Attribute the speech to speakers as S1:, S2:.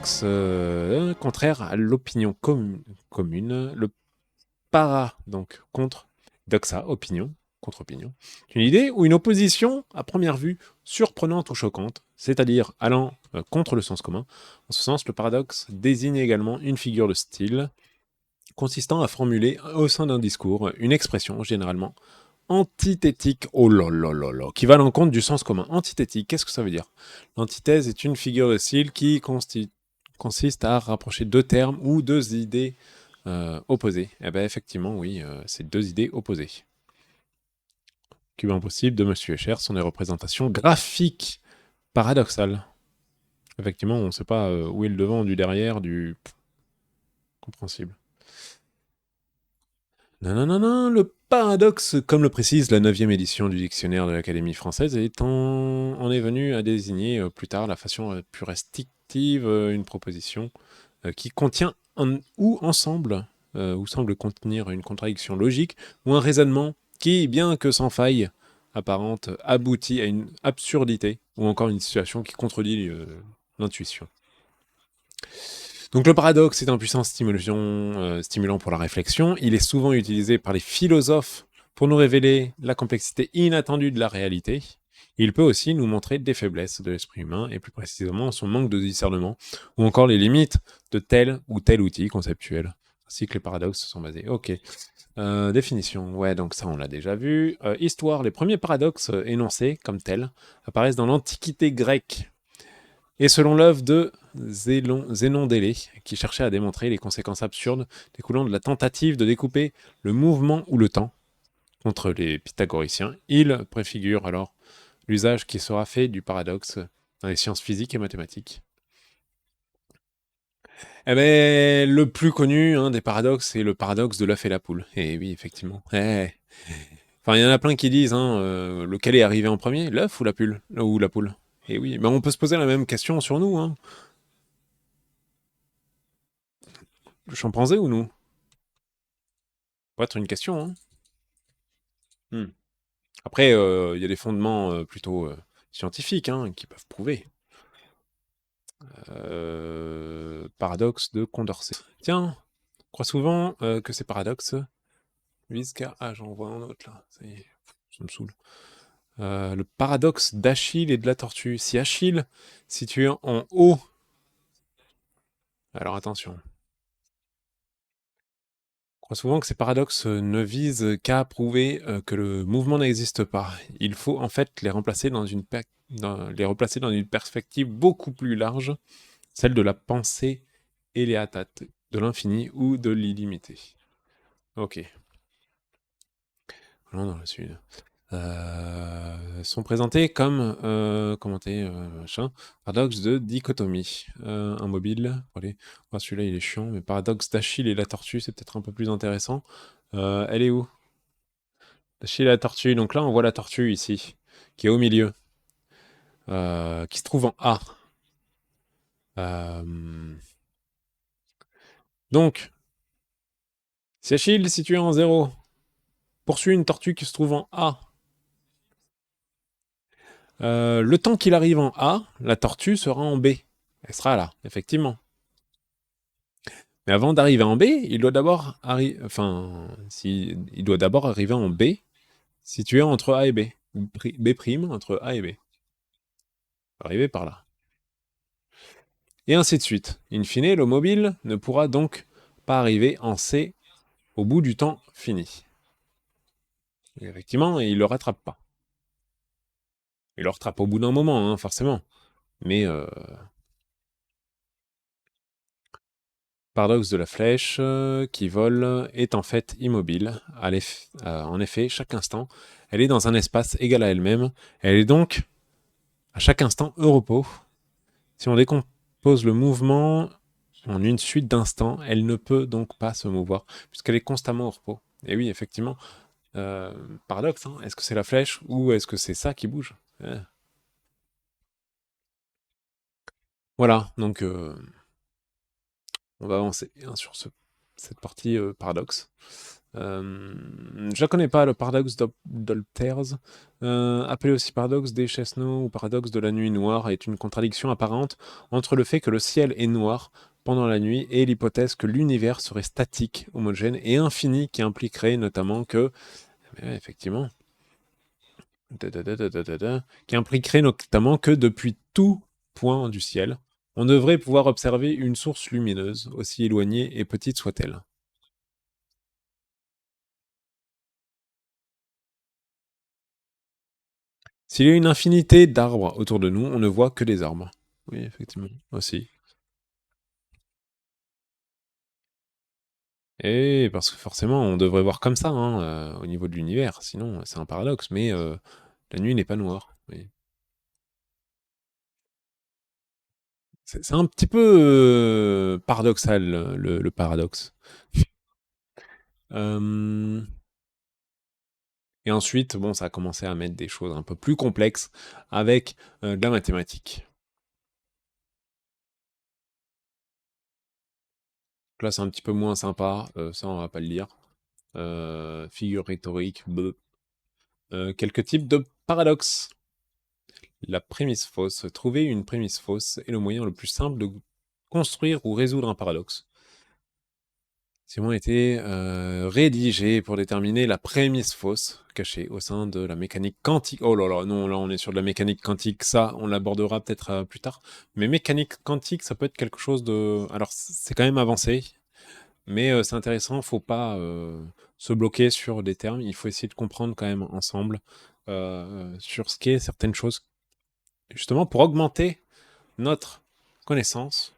S1: paradoxe contraire à l'opinion commune. Le para, donc contre, doxa, opinion, contre-opinion. Une idée ou une opposition, à première vue, surprenante ou choquante, c'est-à-dire allant contre le sens commun. En ce sens, le paradoxe désigne également une figure de style consistant à formuler au sein d'un discours une expression généralement antithétique, oh là là là là, qui va à l'encontre du sens commun. Antithétique, qu'est-ce que ça veut dire? L'antithèse est une figure de style qui consiste à rapprocher deux termes ou deux idées opposées. Eh bien, effectivement, oui, c'est deux idées opposées. Cube impossible de Monsieur Escher sont des représentations graphiques paradoxales. Effectivement, on ne sait pas où est le devant, du derrière, du compréhensible. Non, non, non, non, le paradoxe, comme le précise la 9e édition du dictionnaire de l'Académie française, en est venu à désigner plus tard la façon plus restrictive, une proposition qui contient ou semble contenir une contradiction logique ou un raisonnement qui, bien que sans faille apparente, aboutit à une absurdité ou encore une situation qui contredit l'intuition. Donc le paradoxe est un puissant stimulant pour la réflexion. Il est souvent utilisé par les philosophes pour nous révéler la complexité inattendue de la réalité. Il peut aussi nous montrer des faiblesses de l'esprit humain, et plus précisément son manque de discernement, ou encore les limites de tel ou tel outil conceptuel, ainsi que les paradoxes sont basés. Ok. Définition, ouais, donc ça on l'a déjà vu. Histoire, les premiers paradoxes énoncés comme tels apparaissent dans l'Antiquité grecque, et selon l'œuvre de Zénon d'Élée, qui cherchait à démontrer les conséquences absurdes découlant de la tentative de découper le mouvement ou le temps contre les pythagoriciens, il préfigure alors l'usage qui sera fait du paradoxe dans les sciences physiques et mathématiques. Eh ben, le plus connu des paradoxes, c'est le paradoxe de l'œuf et la poule. Et oui, effectivement. Enfin, il y en a plein qui disent, lequel est arrivé en premier, l'œuf ou la poule. Et oui, mais on peut se poser la même question sur nous, hein. Le chimpanzé ou nous? Peut être une question, hein. Hmm. Après, il y a des fondements plutôt scientifiques qui peuvent prouver. Paradoxe de Condorcet. Tiens, on croit souvent que ces paradoxes visent qu'à... Ah, j'en vois un autre là. Ça y est, ça me saoule. Le paradoxe d'Achille et de la tortue. Si Achille, situé en haut... Alors attention. On croit souvent que ces paradoxes ne visent qu'à prouver que le mouvement n'existe pas. Il faut en fait les remplacer dans une perspective beaucoup plus large, celle de la pensée éléatate, de l'infini ou de l'illimité. Ok. Allons dans la suite. Sont présentés comme paradoxe de dichotomie. Un mobile. Allez, celui-là il est chiant, mais paradoxe d'Achille et la tortue, c'est peut-être un peu plus intéressant. Elle est où? D'Achille et la tortue. Donc là, on voit la tortue ici, qui est au milieu, qui se trouve en A. Donc, si Achille est situé en 0, poursuit une tortue qui se trouve en A. Le temps qu'il arrive en A, la tortue sera en B. Elle sera là, effectivement. Mais avant d'arriver en B, il doit d'abord arriver en B, situé entre A et B. B' entre A et B. Arriver par là. Et ainsi de suite. In fine, le mobile ne pourra donc pas arriver en C au bout du temps fini. Et effectivement, il le rattrape pas. Il le rattrape au bout d'un moment, forcément. Mais paradoxe de la flèche qui vole est en fait immobile. En effet, chaque instant, elle est dans un espace égal à elle-même. Elle est donc à chaque instant au repos. Si on décompose le mouvement en une suite d'instants, elle ne peut donc pas se mouvoir, puisqu'elle est constamment au repos. Et oui, effectivement, paradoxe, est-ce que c'est la flèche ou est-ce que c'est ça qui bouge? Voilà, donc on va avancer sur cette partie paradoxe. Je la connais pas, le paradoxe d'Olters, appelé aussi paradoxe des Chesneau ou paradoxe de la nuit noire, est une contradiction apparente entre le fait que le ciel est noir pendant la nuit et l'hypothèse que l'univers serait statique, homogène et infini, qui impliquerait notamment que, effectivement, qui impliquerait notamment que depuis tout point du ciel, on devrait pouvoir observer une source lumineuse, aussi éloignée et petite soit-elle. S'il y a une infinité d'arbres autour de nous, on ne voit que des arbres. Oui, effectivement, aussi. Et parce que forcément, on devrait voir comme ça, hein, au niveau de l'univers, sinon c'est un paradoxe, mais la nuit n'est pas noire. Oui. C'est un petit peu paradoxal, le paradoxe. Euh, Et ensuite, bon, ça a commencé à mettre des choses un peu plus complexes avec de la mathématique. Là, c'est un petit peu moins sympa, ça, on va pas le dire. Figure rhétorique, bleu. Quelques types de paradoxes. La prémisse fausse. Trouver une prémisse fausse est le moyen le plus simple de construire ou résoudre un paradoxe. Ces mots ont été rédigés pour déterminer la prémisse fausse cachée au sein de la mécanique quantique. Oh là là, non, là on est sur de la mécanique quantique, ça on l'abordera peut-être plus tard. Mais mécanique quantique, ça peut être quelque chose de... Alors c'est quand même avancé, mais c'est intéressant, faut pas se bloquer sur des termes, il faut essayer de comprendre quand même ensemble sur ce qu'est certaines choses, justement pour augmenter notre connaissance